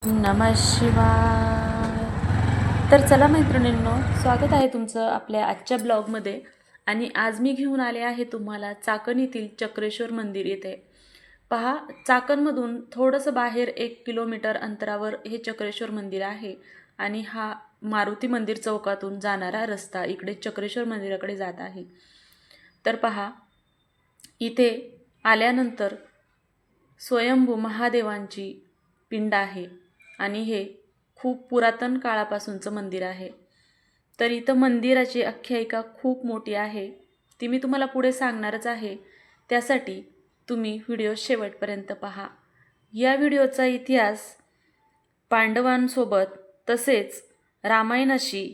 नमः शिवाय. तर चला मैत्रिणींनो, स्वागत आहे तुमचं आपल्या आजच्या ब्लॉगमध्ये. आणि आज मी घेऊन आले आहे तुम्हाला चाकण येथील चक्रेश्वर मंदिर येथे. पहा, चाकणमधून थोडंसं बाहेर 1 किलोमीटर अंतरावर हे चक्रेश्वर मंदिर आहे. आणि हा मारुती मंदिर चौकातून जाणारा रस्ता इकडे चक्रेश्वर मंदिराकडे जात आहे. तर पहा, इथे आल्यानंतर स्वयंभू महादेवांची पिंड आहे आणि हे खूप पुरातन काळापासूनचं मंदिर आहे. तर इथं मंदिराची आख्यायिका खूप मोठी आहे, ती मी तुम्हाला पुढे सांगणारच आहे. त्यासाठी तुम्ही व्हिडिओ शेवटपर्यंत पहा. या व्हिडिओचा इतिहास पांडवांसोबत तसेच रामायणाशी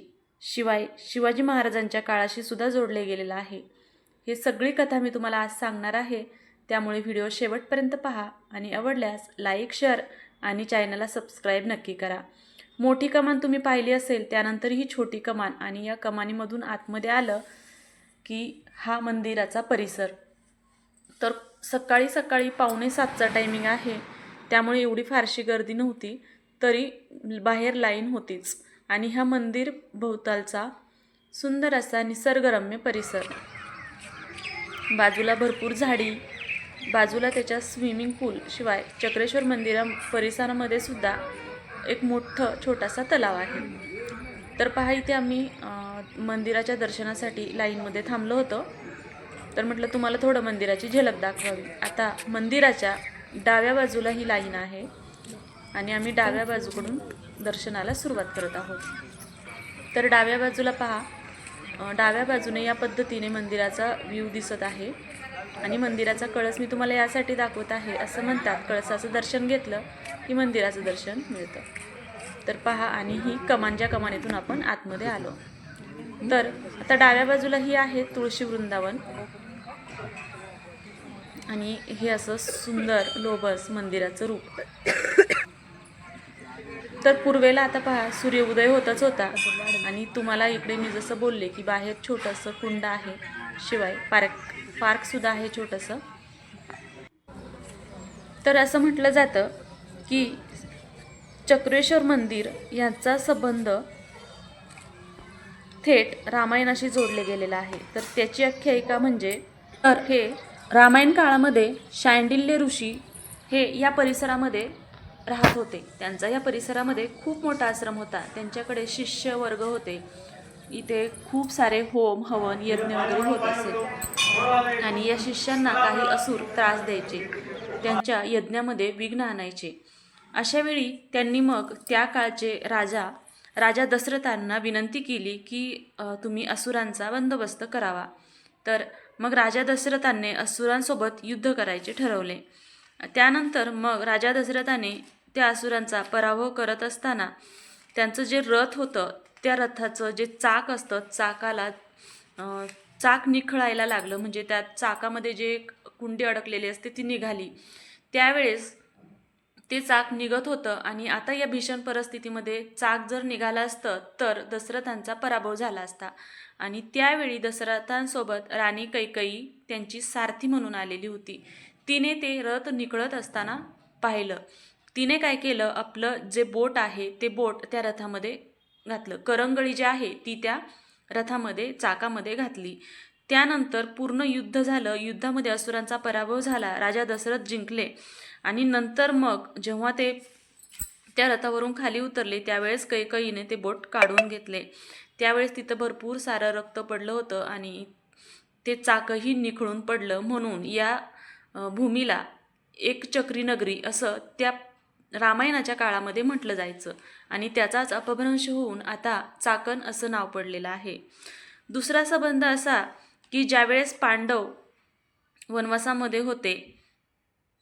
शिवाय शिवाजी महाराजांच्या काळाशी सुद्धा जोडले गेलेला आहे. ही सगळी कथा मी तुम्हाला आज सांगणार आहे, त्यामुळे व्हिडिओ शेवटपर्यंत पहा आणि आवडल्यास लाईक, शेअर आणि चॅनलला सबस्क्राईब नक्की करा. मोठी कमान तुम्ही पाहिली असेल, त्यानंतर ही छोटी कमान आणि या कमानीमधून आतमध्ये आलं की हा मंदिराचा परिसर. तर सकाळी सकाळी 6:45चा टायमिंग आहे, त्यामुळे एवढी फारशी गर्दी नव्हती, तरी बाहेर लाईन होतीच. आणि हा मंदिर भोवतालचा सुंदर असा निसर्गरम्य परिसर, बाजूला भरपूर झाडी, बाजूला त्याच्या स्विमिंग पूल, शिवाय चक्रेश्वर मंदिरा परिसरामध्ये सुद्धा एक छोटासा तलाव आहे. तर पहा, इथे आम्ही मंदिराच्या दर्शनासाठी लाईनमध्ये थांबलो होतो. तर म्हटलं तुम्हाला थोडं मंदिराची झलक दाखवावी. आता मंदिराच्या डाव्या बाजूला ही लाईन आहे आणि आम्ही डाव्या बाजूकडून दर्शनाला सुरुवात करत आहोत. तर डाव्या बाजूला पहा, डाव्या बाजूने या पद्धतीने मंदिराचा व्ह्यू दिसत आहे. आणि मंदिराचा कळस मी तुम्हाला यासाठी दाखवत आहे, असं म्हणतात कळसाचं दर्शन घेतलं की मंदिराचं दर्शन मिळतं. तर पहा, आणि ही कमानच्या कमानीतून आपण आतमध्ये आलो. तर आता डाव्या बाजूला ही आहे तुळशी वृंदावन आणि हे असं सुंदर लोभस मंदिराचं रूप. तर पूर्वेला आता पहा, सूर्योदय होतच होता आणि तुम्हाला इकडे मी जसं बोलले की बाहेर छोटंसं कुंड आहे, शिवाय पार्कसुद्धा आहे छोटंसं. तर असं म्हटलं जातं की चक्रेश्वर मंदिर यांचा संबंध थेट रामायणाशी जोडले गेलेला आहे. तर त्याची आख्यायिका म्हणजे, तर हे रामायण काळामध्ये शांडिल्य ऋषी हे या परिसरामध्ये राहत होते. त्यांचा या परिसरामध्ये खूप मोठा आश्रम होता. त्यांच्याकडे शिष्य वर्ग होते. इथे खूप सारे होम हवन यज्ञ वगैरे होत असे आणि या शिष्यांना काही असुर त्रास द्यायचे, त्यांच्या यज्ञामध्ये विघ्न आणायचे. अशा वेळी त्यांनी मग त्या काळचे राजा दशरथांना विनंती केली की तुम्ही असुरांचा बंदोबस्त करावा. तर मग राजा दशरथांनी असुरांसोबत युद्ध करायचे ठरवले. त्यानंतर मग राजा दशरथाने त्या असुरांचा पराभव करत असताना त्यांचं जे रथ होतं, त्या रथाचं जे चाक असतं, चाकाला चाक निखळायला लागलं, म्हणजे त्या चाकामध्ये जे कुंडी अडकलेली असते ती निघाली. त्यावेळेस ते चाक निघत होतं आणि आता या भीषण परिस्थितीमध्ये चाक जर निघालं असतं तर दशरथांचा पराभव झाला असता. आणि त्यावेळी दशरथांसोबत राणी कैकेयी त्यांची सारथी म्हणून आलेली होती. तिने ते रथ निखळत असताना पाहिलं. तिने काय केलं, आपलं जे बोट आहे ते बोट त्या रथामध्ये घातलं. करंगळी जी आहे ती त्या रथामध्ये चाकामध्ये घातली. त्यानंतर पूर्ण युद्ध झालं. युद्धामध्ये असुरांचा पराभव झाला, राजा दशरथ जिंकले. आणि नंतर मग जेव्हा ते त्या रथावरून खाली उतरले त्यावेळेस कैकेयीने ते बोट काढून घेतले. त्यावेळेस तिथं भरपूर सारं रक्त पडलं होतं आणि ते चाकही निखळून पडलं. म्हणून या भूमीला एकचक्री नगरी असं त्या रामायणाच्या काळामध्ये म्हटलं जायचं आणि त्याचाच अपभ्रंश होऊन आता चाकण असं नाव पडलेलं आहे. दुसरा संबंध असा की ज्यावेळेस पांडव वनवासामध्ये होते,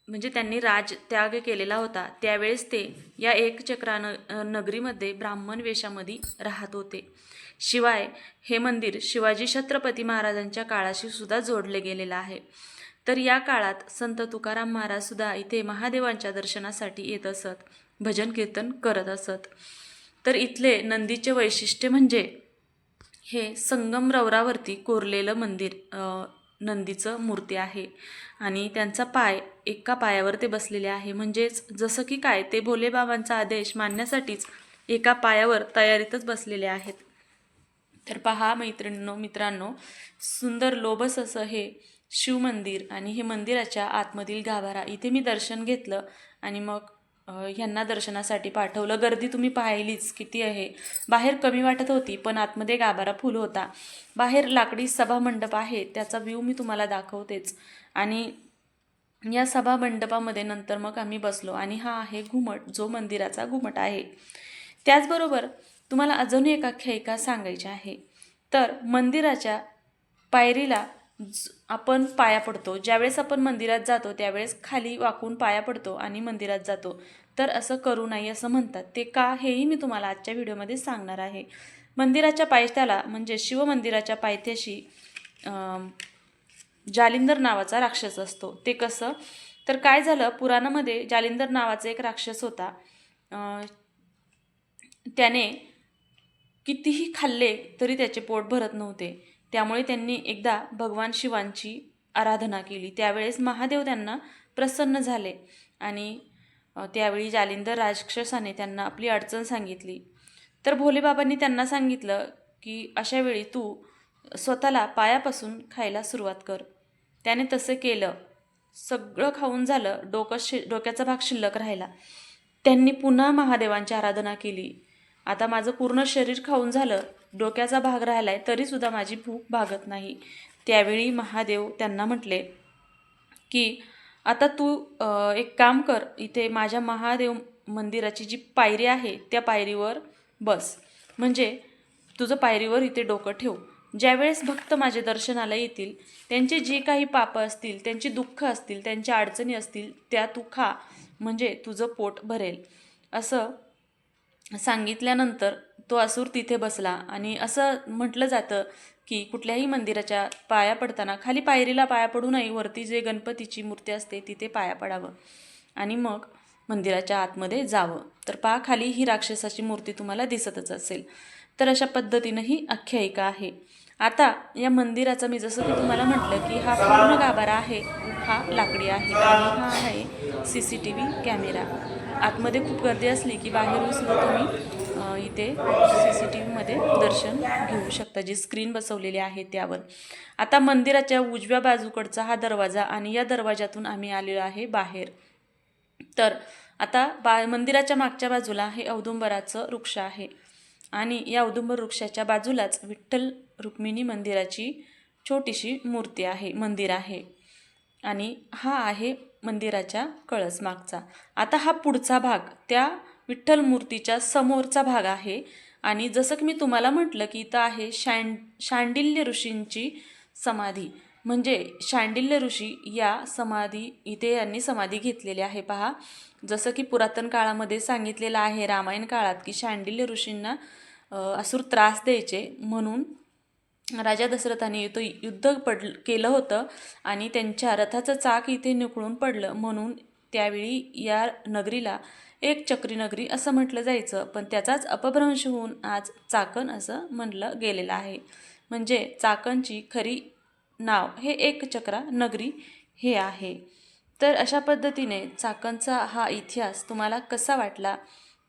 म्हणजे त्यांनी राज त्याग केलेला होता, त्यावेळेस ते या एकचक्रा नगरीमध्ये ब्राह्मण वेशामध्ये राहत होते. शिवाय हे मंदिर शिवाजी छत्रपती महाराजांच्या काळाशी सुद्धा जोडले गेलेलं आहे. तर या काळात संत तुकाराम महाराज सुद्धा इथे महादेवांच्या दर्शनासाठी येत असत, भजन कीर्तन करत असत. तर इथले नंदीचे वैशिष्ट्य म्हणजे हे संगमरवरावरती कोरलेलं मंदिर, नंदीचं मूर्ती आहे आणि त्यांचा पाय एका पायावर ते बसलेले आहे. म्हणजेच जसं की काय ते भोलेबाबांचा आदेश मानण्यासाठीच एका पायावर तयारीतच बसलेले आहेत. तर पहा मित्रांनो, सुंदर लोभस असं हे शिवमंदिर आणि हे मंदिराच्या आतमधील गाभारा. इथे मी दर्शन घेतलं आणि मग ह्यांना दर्शनासाठी पाठवलं. गर्दी तुम्ही पाहिलीच किती आहे. बाहेर कमी वाटत होती, पण आतमध्ये गाभारा फुल होता. बाहेर लाकडी सभामंडप आहे, त्याचा व्ह्यू मी तुम्हाला दाखवतेच. आणि या सभामंडपामध्ये नंतर मग आम्ही बसलो आणि हा आहे घुमट, जो मंदिराचा घुमट आहे. त्याचबरोबर तुम्हाला अजून एक आख्यायिका सांगायची आहे. तर मंदिराच्या पायरीला आपण पाया पडतो. ज्यावेळेस आपण मंदिरात जातो त्यावेळेस खाली वाकून पाया पडतो आणि मंदिरात जातो. तर असं करू नये असं म्हणतात. ते का हेही मी तुम्हाला आजच्या व्हिडिओमध्ये सांगणार आहे. मंदिराच्या पायथ्याला म्हणजे शिवमंदिराच्या पायथ्याशी जालिंदर नावाचा राक्षस असतो. ते कसं, तर काय झालं, पुराणामध्ये जालिंदर नावाचा एक राक्षस होता. त्याने कितीही खाल्ले तरी त्याचे पोट भरत नव्हते. त्यामुळे त्यांनी एकदा भगवान शिवांची आराधना केली. त्यावेळेस महादेव त्यांना प्रसन्न झाले आणि त्यावेळी जालिंदर राक्षसाने त्यांना आपली अडचण सांगितली. तर भोलेबाबांनी त्यांना सांगितलं की अशा वेळी तू स्वतःला पायापासून खायला सुरुवात कर. त्याने तसं केलं. सगळं खाऊन झालं, डोक्याचा भाग शिल्लक राहिला. त्यांनी पुन्हा महादेवांची आराधना केली. आता माझं पूर्ण शरीर खाऊन झालं, डोक्याचा भाग राहिलाय, तरीसुद्धा माझी भूक भागत नाही. त्यावेळी महादेव त्यांना म्हटले की आता तू एक काम कर, इथे माझ्या महादेव मंदिराची जी पायरी आहे त्या पायरीवर बस, म्हणजे तुझं पायरीवर इथे डोकं ठेव. ज्यावेळेस भक्त माझे दर्शनाला येतील, त्यांचे जे काही पापं असतील, त्यांची दुःख असतील, त्यांच्या अडचणी असतील, त्या तू खा, म्हणजे तुझं पोट भरेल. असं सांगितल्यानंतर तो असुर तिथे बसला. आणि असं म्हटलं जातं की कुठल्याही मंदिराच्या पाया पडताना खाली पायरीला पाया पडू नये, वरती जे गणपतीची मूर्ती असते तिथे पाया पडावं आणि मग मंदिराच्या आतमध्ये जावं. तर पहा, खाली ही राक्षसाची मूर्ती तुम्हाला दिसतच असेल. तर अशा पद्धतीनं ही आख्यायिका आहे. आता या मंदिराचा मी जसं की तुम्हाला म्हटलं की हा पूर्ण गाभारा आहे, हा लाकडी आहे आणि हा आहे CCTV कॅमेरा. आतमध्ये खूप गर्दी असली की बाहेरून सुद्धा तुम्ही इथे CCTVमध्ये दर्शन घेऊ शकता, जी स्क्रीन बसवलेली आहे त्यावर. आता मंदिराच्या उजव्या बाजूकडचा हा दरवाजा आणि या दरवाजातून आम्ही आलेलो आहे बाहेर. तर आता मंदिराच्या मागच्या बाजूला हे औदुंबराचं वृक्ष आहे आणि या औदुंबर वृक्षाच्या बाजूलाच विठ्ठल रुक्मिणी मंदिराची छोटीशी मूर्ती आहे, मंदिर आहे. आणि हा आहे मंदिराच्या कळस मागचा. आता हा पुढचा भाग त्या विठ्ठल मूर्तीच्या समोरचा भाग आहे. आणि जसं की मी तुम्हाला म्हटलं की इथं आहे शांडिल्य ऋषींची समाधी, म्हणजे शांडिल्य ऋषी या समाधी इथे यांनी समाधी घेतलेली आहे. पहा, जसं की पुरातन काळामध्ये सांगितलेलं आहे रामायण काळात की शांडिल्य ऋषींना असुर त्रास द्यायचे, म्हणून राजा दशरथाने इथं युद्ध केलं होतं आणि त्यांच्या रथाचं चाक इथे निखळून पडलं, म्हणून त्यावेळी या नगरीला एक चक्री नगरी असं म्हटलं जायचं. पण त्याचाच अपभ्रंश होऊन आज चाकण असं म्हटलं गेलेलं आहे. म्हणजे चाकणची खरी नाव हे एक चक्रा नगरी हे आहे. तर अशा पद्धतीने चाकणचा हा इतिहास तुम्हाला कसा वाटला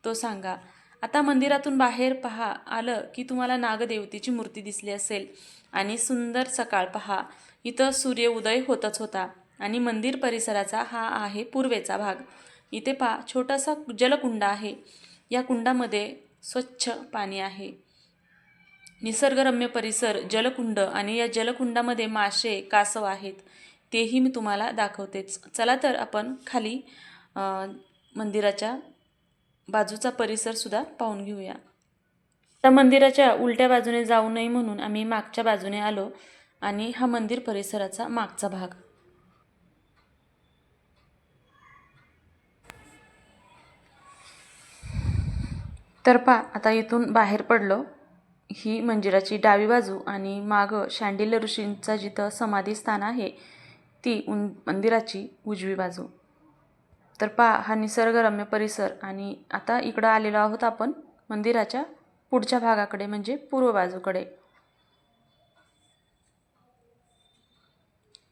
तो सांगा. आता मंदिरातून बाहेर पहा आलं की तुम्हाला नागदेवतेची मूर्ती दिसली असेल आणि सुंदर सकाळ पहा, इथं सूर्य उदय होतच होता. आणि मंदिर परिसराचा हा आहे पूर्वेचा भाग. इथे पहा, छोटासा जलकुंड आहे. या कुंडामध्ये स्वच्छ पाणी आहे. निसर्गरम्य परिसर, जलकुंड आणि या जलकुंडामध्ये मासे, कासव आहेत, तेही मी तुम्हाला दाखवतेच. चला तर आपण खाली मंदिराच्या बाजूचा परिसरसुद्धा पाहून घेऊया. त्या मंदिराच्या उलट्या बाजूने जाऊ नये म्हणून आम्ही मागच्या बाजूने आलो आणि हा मंदिर परिसराचा मागचा भाग. तर पहा, आता इथून बाहेर पडलो. ही मंदिराची डावी बाजू आणि मागं शांडिल्य ऋषींचा जिथं समाधी स्थान आहे ती मंदिराची उजवी बाजू. तर पहा, हा निसर्गरम्य परिसर. आणि आता इकडं आलेलो आहोत आपण मंदिराच्या पुढच्या भागाकडे, म्हणजे पूर्व बाजूकडे.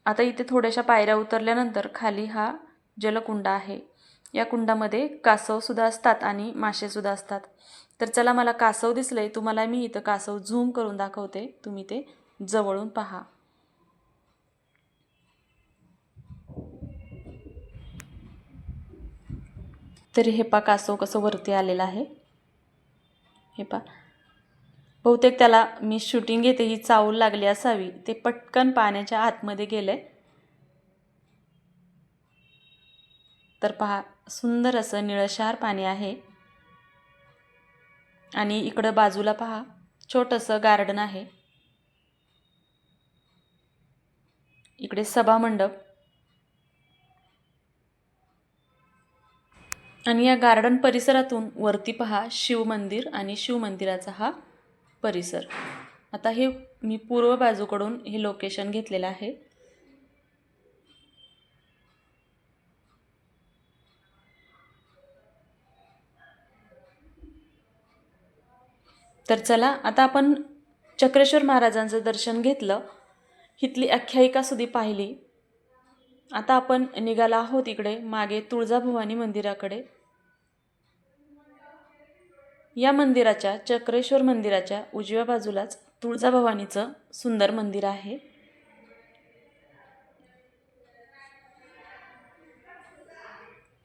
आता इथे थोड्याशा पायऱ्या उतरल्यानंतर खाली हा जलकुंड आहे. या कुंडामध्ये कासवसुद्धा असतात आणि मासेसुद्धा असतात. तर चला, मला कासव दिसलंय, तुम्हाला मी इथं कासव झूम करून दाखवते, तुम्ही ते जवळून पहा. तरी हे पा कासव कसं वरती आलेलं आहे. हे पा, बहुतेक त्याला मी शूटिंग घेते ही चावल लागली असावी, ते पटकन पाण्याच्या आतमध्ये गेले. तर पहा, सुंदर असं निळशार पाणी आहे आणि इकडं बाजूला पहा छोटंसं गार्डन आहे. इकडे सभामंडप आणि या गार्डन परिसरातून वरती पहा शिवमंदिर आणि शिवमंदिराचा हा परिसर. आता हे मी पूर्व बाजूकडून हे लोकेशन घेतलेलं आहे. तर चला, आता आपण चक्रेश्वर महाराजांचं दर्शन घेतलं, इथली आख्यायिका सुद्धा पाहिली. आता आपण निघालो आहोत इकडे मागे तुळजाभवानी मंदिराकडे. या मंदिराच्या, चक्रेश्वर मंदिराच्या उजव्या बाजूलाच तुळजाभवानीचं सुंदर मंदिर आहे.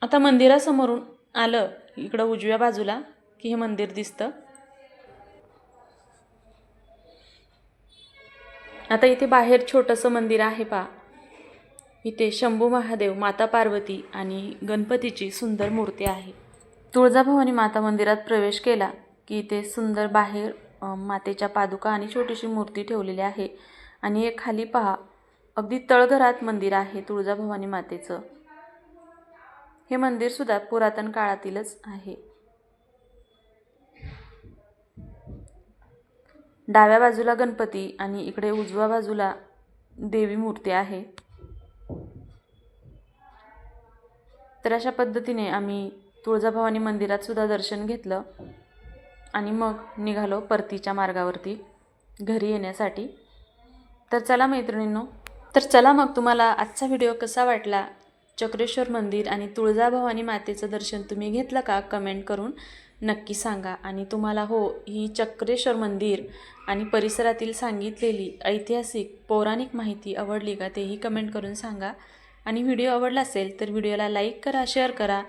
आता मंदिरासमोरून आलं इकडं उजव्या बाजूला की हे मंदिर दिसतं. आता इथे बाहेर छोटंसं मंदिर आहे पहा. इथे शंभू महादेव, माता पार्वती आणि गणपतीची सुंदर मूर्ती आहे. तुळजाभवानी माता मंदिरात प्रवेश केला की इथे सुंदर बाहेर मातेच्या पादुका आणि छोटीशी मूर्ती ठेवलेली आहे. आणि हे खाली पहा, अगदी तळघरात मंदिर आहे तुळजाभवानी मातेचं. हे मंदिर सुद्धा पुरातन काळातीलच आहे. डाव्या बाजूला गणपती आणि इकडे उजव्या बाजूला देवी मूर्ती आहे. तर अशा पद्धतीने आम्ही तुळजाभवानी मंदिरात सुद्धा दर्शन घेतलं आणि मग निघालो परतीच्या मार्गावरती घरी येण्यासाठी. तर चला मैत्रिणींनो, तर चला मग, तुम्हाला आजचा व्हिडिओ कसा वाटला? चक्रेश्वर मंदिर आणि तुळजाभवानी मातेचं दर्शन तुम्ही घेतलं का? कमेंट करून नक्की सांगा. आणि तुम्हाला ही चक्रेश्वर मंदिर आणि परिसरातील सांगितलेली ऐतिहासिक पौराणिक माहिती आवडली का? तेही कमेंट करून सांगा. आणि व्हिडिओ आवडला असेल तर व्हिडिओला लाईक करा, शेअर करा.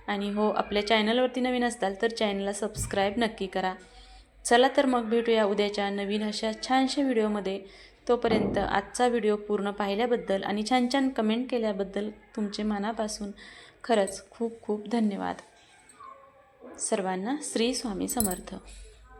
आणि आपल्या चॅनलवरती नवीन असाल तर चॅनलला सबस्क्राईब नक्की करा. चला तर मग भेटूया उद्याच्या नवीन अशा छानशा व्हिडिओमध्ये. तोपर्यंत आजचा व्हिडिओ पूर्ण पाहिल्याबद्दल आणि छान छान कमेंट केल्याबद्दल तुमचे मनापासून खरंच खूप खूप धन्यवाद. सर्वांना श्री स्वामी समर्थ.